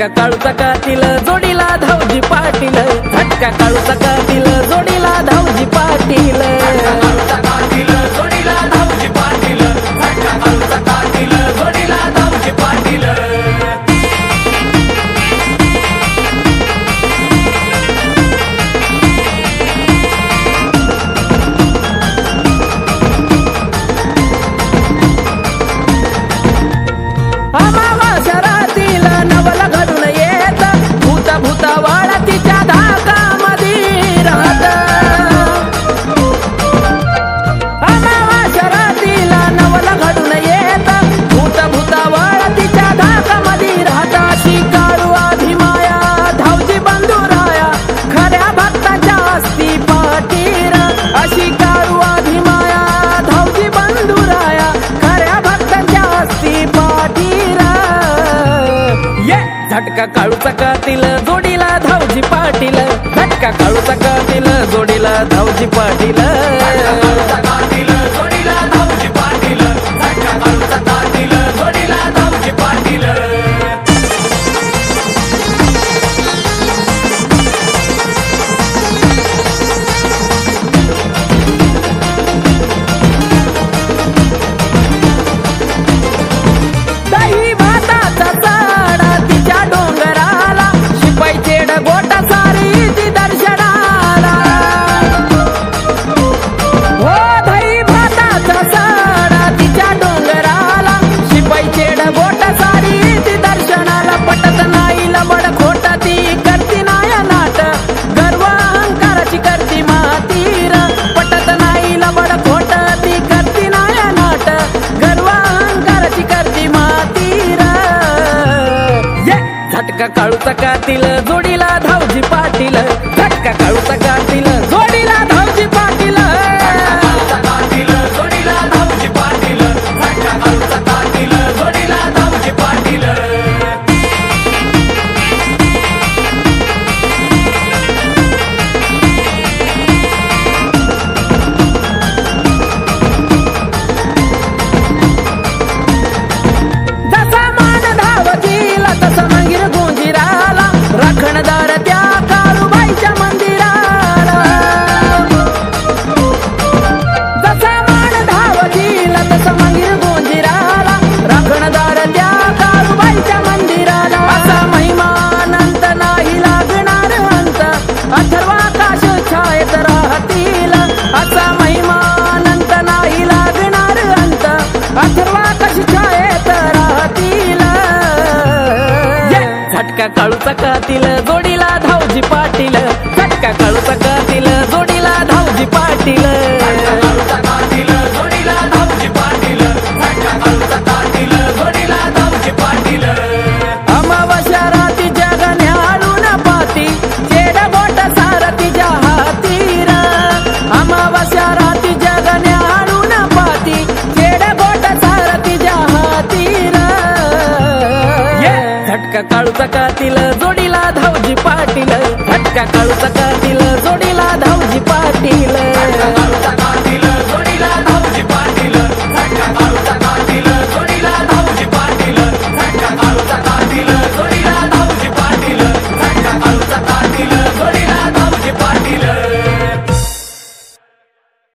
झटका काळू चकातील जोडीला धावजी पाटील, झटका काळू चकातील जोडीला धावजी पाटील, जोडीला धावजी पाटील, झटका काळू चकातील जोडीला धावजी पाटील। झटका काळू चकातील जोडीला धावजी पाटील, झटका काळू चकातील जोडीला धावजी पाटील, जोडीला धावजी पाटील, झटका काळू चकातील जोडीला धावजी पाटील। झटका काळू चकातील जोडीला धावजी पाटील, झटका काळू चकातील जोडीला धावजी पाटील, जोडीला धावजी पाटील, झटका काळू चकातील जोडीला धावजी पाटील। राखणदार त्या काळूबाईच्या मंदिराला, जसा मान धावजीला तसा मंदिर गोंजिराला, राखणदार त्या काळूबाईच्या मंदिराला, असा महिमानंत नाही लागणार अंत, अथर्वाकाश छायेत राहतील, असा महिमानंत नाही लागणार अंत, अथर्वाकाश छायेत राहतील। झटका काळू चकातील जोडीला धावजी पाटील, झटका काळू चकातील जोडीला धावजी पाटील, जोडीला धावजी पाटील, झटका काळू चकातील जोडीला धावजी पाटील। अमावास्या राती जग न्याहाळून पाती, चेड बोट सारथीच्या हातीर, अमावास्या राती जग न्याहाळून पाती, चेड बोट सारथीच्या हातीर। झटका काळू चकातील जोडीला धावजी पाटील, झटका काळू चकातील जोडीला